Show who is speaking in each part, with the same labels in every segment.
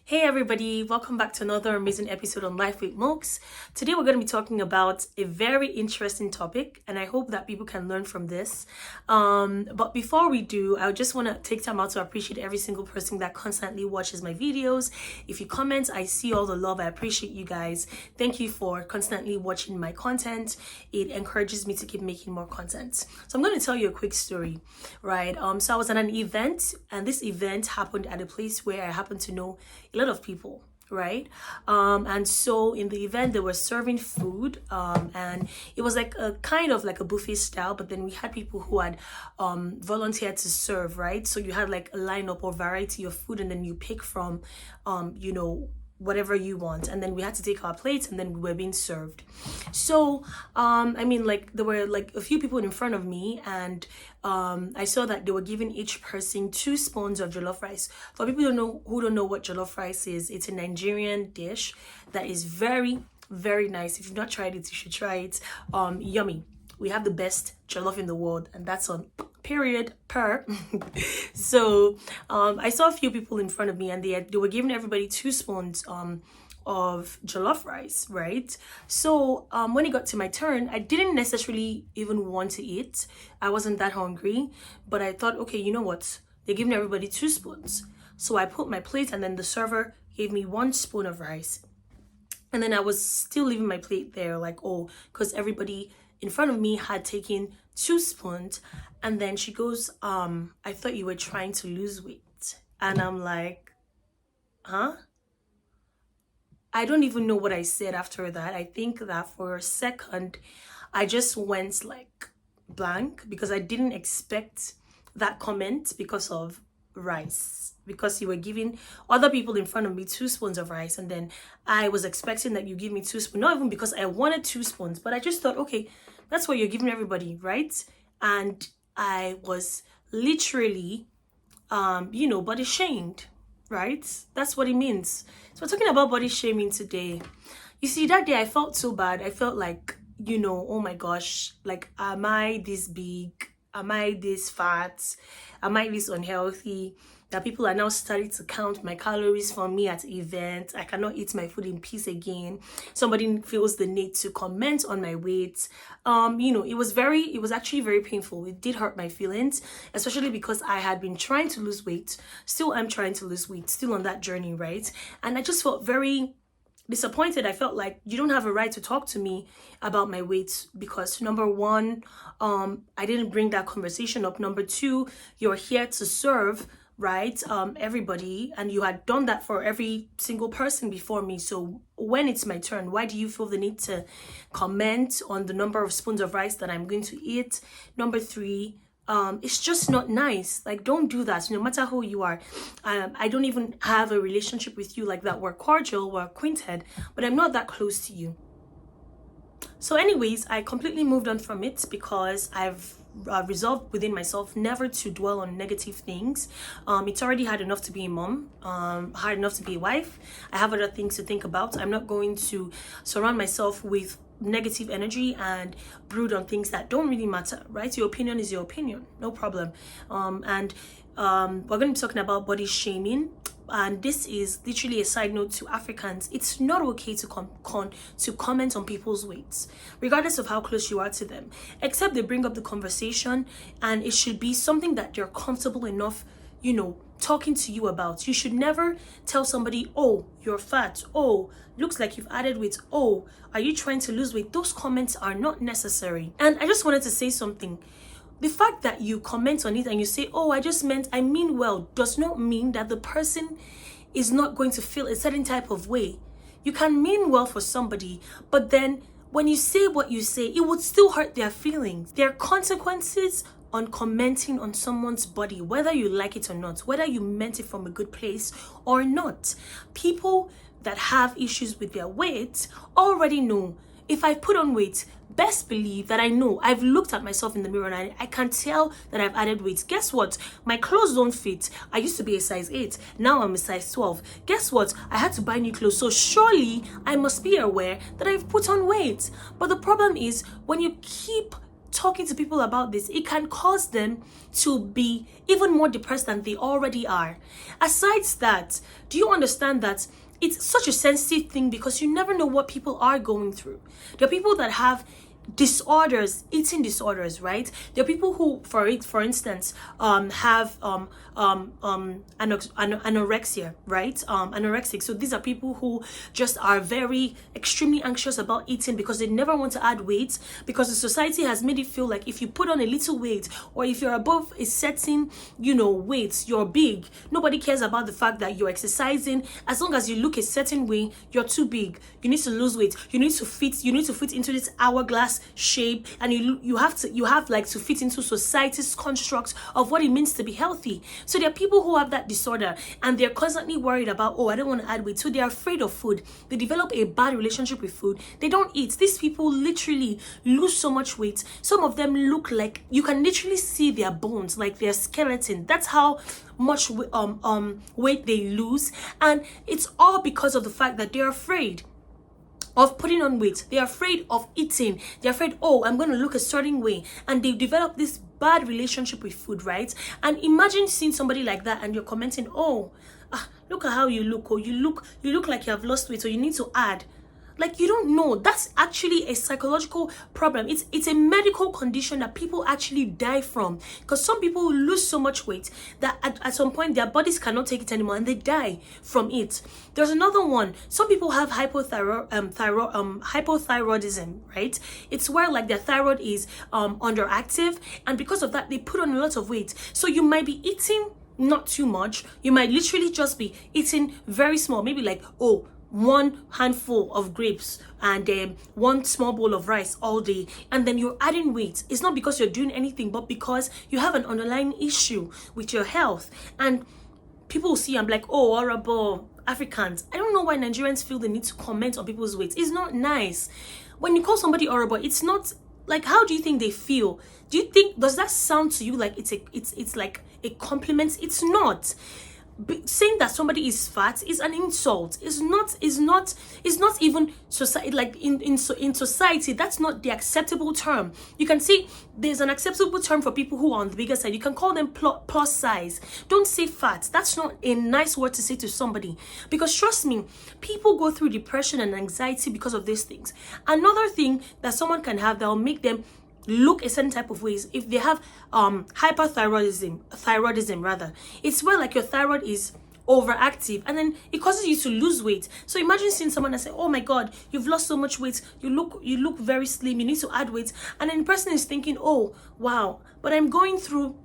Speaker 1: Hey everybody, welcome back to another amazing episode on Life with Mokes. Today we're going to be talking about a very interesting topic and I hope that people can learn from this. But before we do, I just want to take time out to appreciate every single person that constantly watches my videos. If you comment, I see all the love. I appreciate you guys. Thank you for constantly watching my content. It encourages me to keep making more content. So I'm going to tell you a quick story, right? So I was at an event and this event happened at a place where I happened to know a lot of people, right? And so in the event they were serving food and it was like a kind of like a buffet style, but then we had people who had volunteered to serve, right? So you had like a lineup or variety of food and then you pick from whatever you want, and then we had to take our plates and then we were being served. So there were like a few people in front of me and I saw that they were giving each person 2 spoons of jollof rice. For people who don't know what jollof rice is, it's a Nigerian dish that is very, very nice. If you've not tried it, you should try it. Yummy. We have the best jollof in the world, and that's on period per. So I saw a few people in front of me and they were giving everybody 2 spoons of jollof rice, right? So when it got to my turn, I didn't necessarily even want to eat. I wasn't that hungry, but I thought, okay, you know what? They're giving everybody 2 spoons. So I put my plate and then the server gave me 1 spoon of rice. And then I was still leaving my plate there like, oh, because everybody in front of me had taken 2 spoons. And then she goes, I thought you were trying to lose weight. And I'm like, huh? I don't even know what I said after that. I think that for a second, I just went like blank because I didn't expect that comment because of rice. Because you were giving other people in front of me 2 spoons of rice, and then I was expecting that you give me 2 spoons, not even because I wanted 2 spoons, but I just thought, okay, that's what you're giving everybody, right? And I was literally, body shamed, right? That's what it means. So we're talking about body shaming today. You see, that day I felt so bad. I felt like, oh my gosh, like, am I this big? Am I this fat? Am I this unhealthy? That people are now starting to count my calories for me at events. I cannot eat my food in peace again. Somebody feels the need to comment on my weight. It was actually very painful. It did hurt my feelings, especially because I had been trying to lose weight. Still I'm trying to lose weight, still on that journey, right? And I just felt very disappointed. I felt like you don't have a right to talk to me about my weight because number 1, I didn't bring that conversation up. Number 2, you're here to serve, right? Everybody, and you had done that for every single person before me. So when it's my turn, why do you feel the need to comment on the number of spoons of rice that I'm going to eat? Number 3, it's just not nice. Like, don't do that. No matter who you are. I don't even have a relationship with you like that. We're cordial, we're acquainted, but I'm not that close to you. So anyways, I completely moved on from it because I've resolved within myself never to dwell on negative things. It's already hard enough to be a mom, hard enough to be a wife. I have other things to think about. I'm not going to surround myself with negative energy and brood on things that don't really matter, right? Your opinion is your opinion, no problem. We're going to be talking about body shaming. And this is literally a side note to Africans. It's not okay to comment on people's weights, regardless of how close you are to them, except they bring up the conversation, and it should be something that you're comfortable enough, talking to you about. You should never tell somebody, oh, you're fat. Oh, looks like you've added weight. Oh, are you trying to lose weight? Those comments are not necessary. And I just wanted to say something. The fact that you comment on it and you say, oh, I mean well, does not mean that the person is not going to feel a certain type of way. You can mean well for somebody, but then when you say what you say, it would still hurt their feelings. There are consequences on commenting on someone's body, whether you like it or not, whether you meant it from a good place or not. People that have issues with their weight already know, if I put on weight, best believe that I know. I've looked at myself in the mirror and I can tell that I've added weight. Guess what? My clothes don't fit. I used to be a size 8. Now I'm a size 12. Guess what? I had to buy new clothes. So surely I must be aware that I've put on weight. But the problem is when you keep talking to people about this, it can cause them to be even more depressed than they already are. Aside that, do you understand that it's such a sensitive thing because you never know what people are going through? There are people that have disorders, eating disorders, right? There are people who, for instance, have anorexia, right? Anorexic. So these are people who just are very extremely anxious about eating because they never want to add weight, because the society has made it feel like if you put on a little weight, or if you're above a certain, weight, you're big. Nobody cares about the fact that you're exercising. As long as you look a certain way, you're too big. You need to lose weight. You need to fit into this hourglass shape, and you have to fit into society's construct of what it means to be healthy. So there are people who have that disorder, and they're constantly worried about, I don't want to add weight. So they're afraid of food. They develop a bad relationship with food. They don't eat. These people literally lose so much weight. Some of them look like you can literally see their bones, like their skeleton. That's how much weight they lose, and it's all because of the fact that they're afraid of putting on weight. They're afraid of eating. They're afraid, I'm going to look a certain way. And they develop this bad relationship with food, right? And imagine seeing somebody like that and you're commenting, look at how you look, or you look like you have lost weight, or you need to add. Like, you don't know. That's actually a psychological problem. It's a medical condition that people actually die from, because some people lose so much weight that at some point their bodies cannot take it anymore and they die from it. There's another one. Some people have hypothyroidism, right? It's where like their thyroid is underactive, and because of that they put on a lot of weight. So you might be eating not too much. You might literally just be eating very small, maybe like one handful of grapes and one small bowl of rice all day, and then you're adding weight. It's not because you're doing anything, but because you have an underlying issue with your health. And people will see I'm like, horrible Africans. I don't know why Nigerians feel the need to comment on people's weight. It's not nice. When you call somebody horrible, it's not like, how do you think they feel? Does that sound to you like it's like a compliment? It's not. Saying that somebody is fat is an insult. It's not even society. Like in society, that's not the acceptable term. You can see there's an acceptable term for people who are on the bigger side. You can call them plus size. Don't say fat. That's not a nice word to say to somebody, because trust me, people go through depression and anxiety because of these things. Another thing that someone can have that will make them look a certain type of ways, if they have thyroidism rather, it's where like your thyroid is overactive, and then it causes you to lose weight. So imagine seeing someone and say, oh my god, you've lost so much weight, you look very slim, you need to add weight, and then the person is thinking, oh wow, but I'm going through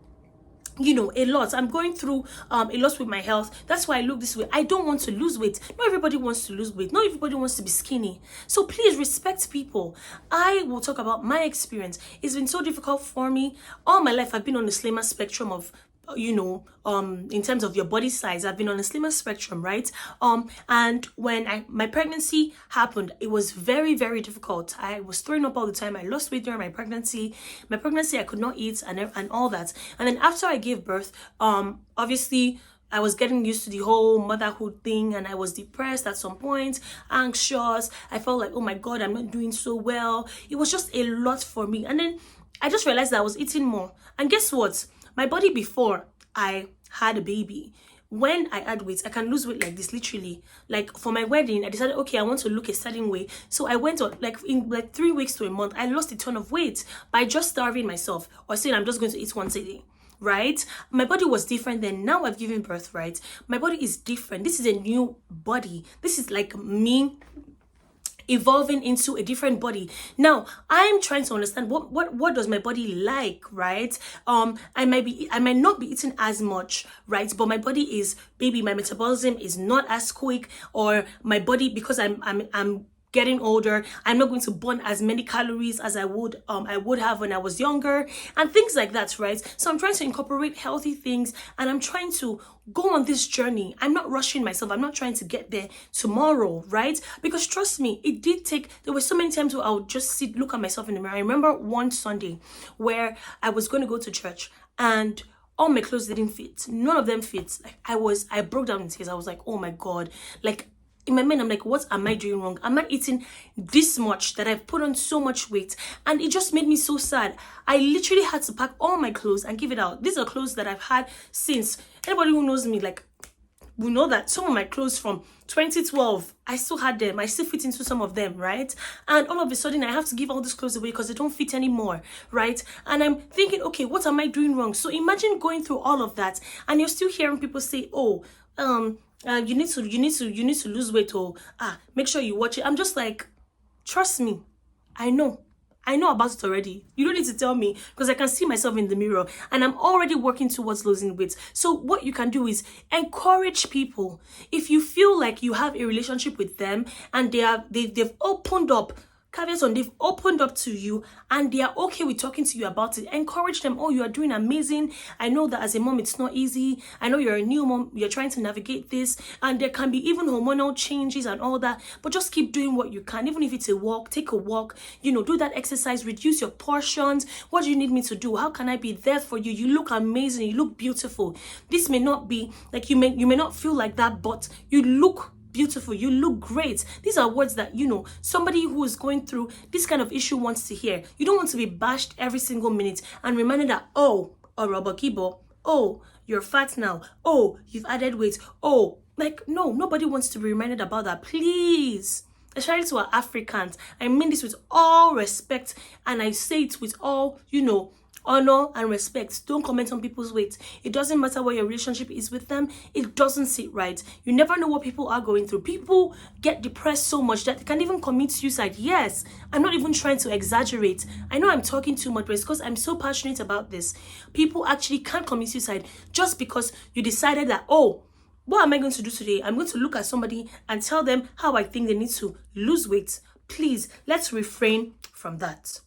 Speaker 1: a lot. I'm going through a lot with my health. That's why I look this way. I don't want to lose weight. Not everybody wants to lose weight. Not everybody wants to be skinny. So please respect people. I will talk about my experience. It's been so difficult for me. All my life, I've been on the slimmer spectrum of, in terms of your body size. I've been on a slimmer spectrum, right? And when my pregnancy happened, it was very, very difficult. I was throwing up all the time. I lost weight during my pregnancy. I could not eat and all that. And then after I gave birth, obviously I was getting used to the whole motherhood thing, and I was depressed at some point, anxious. I felt like, oh my god, I'm not doing so well. It was just a lot for me. And then I just realized that I was eating more. And guess what? My body, before I had a baby, when I add weight, I can lose weight like this, literally. Like for my wedding, I decided, okay, I want to look a certain way. So I went on, in 3 weeks to a month, I lost a ton of weight by just starving myself or saying I'm just going to eat once a day, right? My body was different then. Now I've given birth, right? My body is different. This is a new body. This is like me evolving into a different body. Now I'm trying to understand what does my body like, right? I might not be eating as much, right? But my body is, my metabolism is not as quick, or my body, because I'm getting older, I'm not going to burn as many calories as I would have when I was younger, and things like that, right? So I'm trying to incorporate healthy things, and I'm trying to go on this journey. I'm not rushing myself. I'm not trying to get there tomorrow, right? Because trust me, there were so many times where I would just look at myself in the mirror. I remember one Sunday where I was going to go to church, and all my clothes didn't fit. None of them fit. Like I broke down in tears. I was like, oh my god, like In my mind, I'm like, what am I doing wrong? Am I eating this much that I've put on so much weight? And it just made me so sad. I literally had to pack all my clothes and give it out. These are clothes that I've had since. Anybody who knows me, like, we know that some of my clothes from 2012, I still had them. I still fit into some of them, right? And all of a sudden, I have to give all these clothes away because they don't fit anymore, right? And I'm thinking, okay, what am I doing wrong? So imagine going through all of that, and you're still hearing people say, oh, you need to lose weight, or make sure you watch it. I'm just like, trust me, I know about it already. You don't need to tell me, because I can see myself in the mirror and I'm already working towards losing weight. So what you can do is encourage people. If you feel like you have a relationship with them and they've opened up, caveats on, they've opened up to you and they are okay with talking to you about it, encourage them. Oh, you are doing amazing. I know that as a mom it's not easy. I know you're a new mom, you're trying to navigate this, and there can be even hormonal changes and all that, but just keep doing what you can. Even if it's a walk, take a walk, do that exercise, reduce your portions. What do you need me to do? How can I be there for you? You look amazing, you look beautiful. This may not be like, you may not feel like that, but you look beautiful, you look great. These are words that somebody who is going through this kind of issue wants to hear. You don't want to be bashed every single minute and reminded that, oh, Orobokibo, oh, you're fat now, oh, you've added weight, oh, like, no, nobody wants to be reminded about that. Please, especially to our Africans, I mean this with all respect, and I say it with all honor and respect. Don't comment on people's weight. It doesn't matter what your relationship is with them. It doesn't sit right. You never know what people are going through. People get depressed so much that they can even commit suicide. Yes, I'm not even trying to exaggerate. I know I'm talking too much, but it's because I'm so passionate about this. People actually can't commit suicide just because you decided that, oh, what am I going to do today? I'm going to look at somebody and tell them how I think they need to lose weight. Please, let's refrain from that.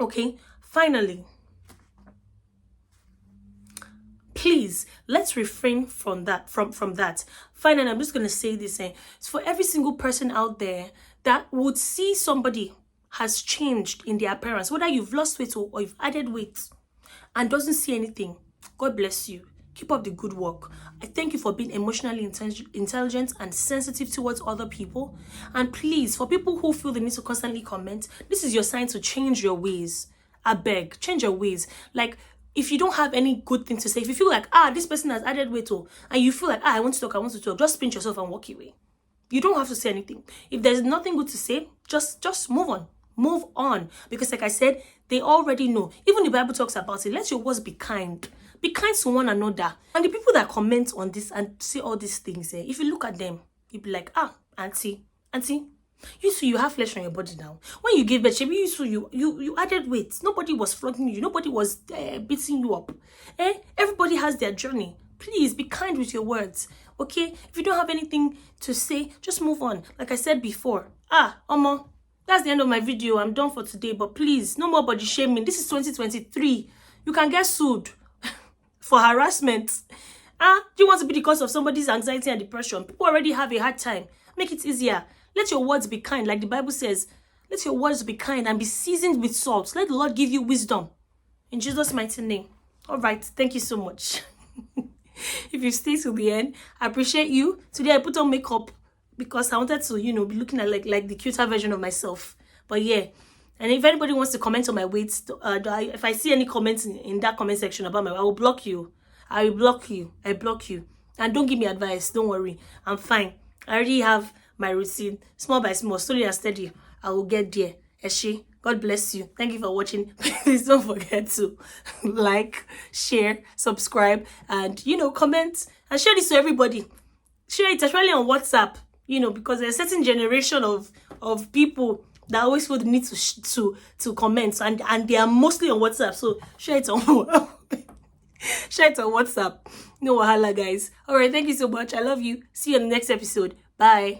Speaker 1: Okay, finally, please, let's refrain from that. Finally, I'm just going to say this. It's for every single person out there that would see somebody has changed in their appearance, whether you've lost weight or you've added weight, and doesn't see anything. God bless you. Keep up the good work. I thank you for being emotionally intelligent and sensitive towards other people. And please, for people who feel the need to constantly comment, this is your sign to change your ways. I beg, change your ways. Like, if you don't have any good thing to say, if you feel like, this person has added weight, and you feel like, I want to talk, just pinch yourself and walk away. You don't have to say anything. If there's nothing good to say, just move on. Move on. Because like I said, they already know. Even the Bible talks about it. Let your words be kind. Be kind to one another. And the people that comment on this and say all these things, if you look at them, you'll be like, auntie, you have flesh on your body now. When you gave birth, you added weight. Nobody was flogging you. Nobody was beating you up. Everybody has their journey. Please be kind with your words. Okay? If you don't have anything to say, just move on. Like I said before. Omo, that's the end of my video. I'm done for today. But please, no more body shaming. This is 2023. You can get sued for harassment. Do you want to be the cause of somebody's anxiety and depression? People already have a hard time. Make it easier. Let your words be kind, like the Bible says. Let your words be kind and be seasoned with salt. Let the Lord give you wisdom. In Jesus' mighty name. All right. Thank you so much. If you stay till the end, I appreciate you. Today I put on makeup because I wanted to, be looking at like the cuter version of myself. But yeah. And if anybody wants to comment on my weight, if I see any comments in that comment section about my weight, I will block you. I will block you. I block you. And don't give me advice. Don't worry. I'm fine. I already have my routine. Small by small, slowly and steady, I will get there. Eshe, God bless you. Thank you for watching. Please don't forget to like, share, subscribe, and comment and share this to everybody. Share it, especially on WhatsApp. Because there's a certain generation of people that always feel the need to comment, and they are mostly on WhatsApp. So share it on share it on WhatsApp. No wahala, guys. All right, thank you so much. I love you. See you on the next episode. Bye.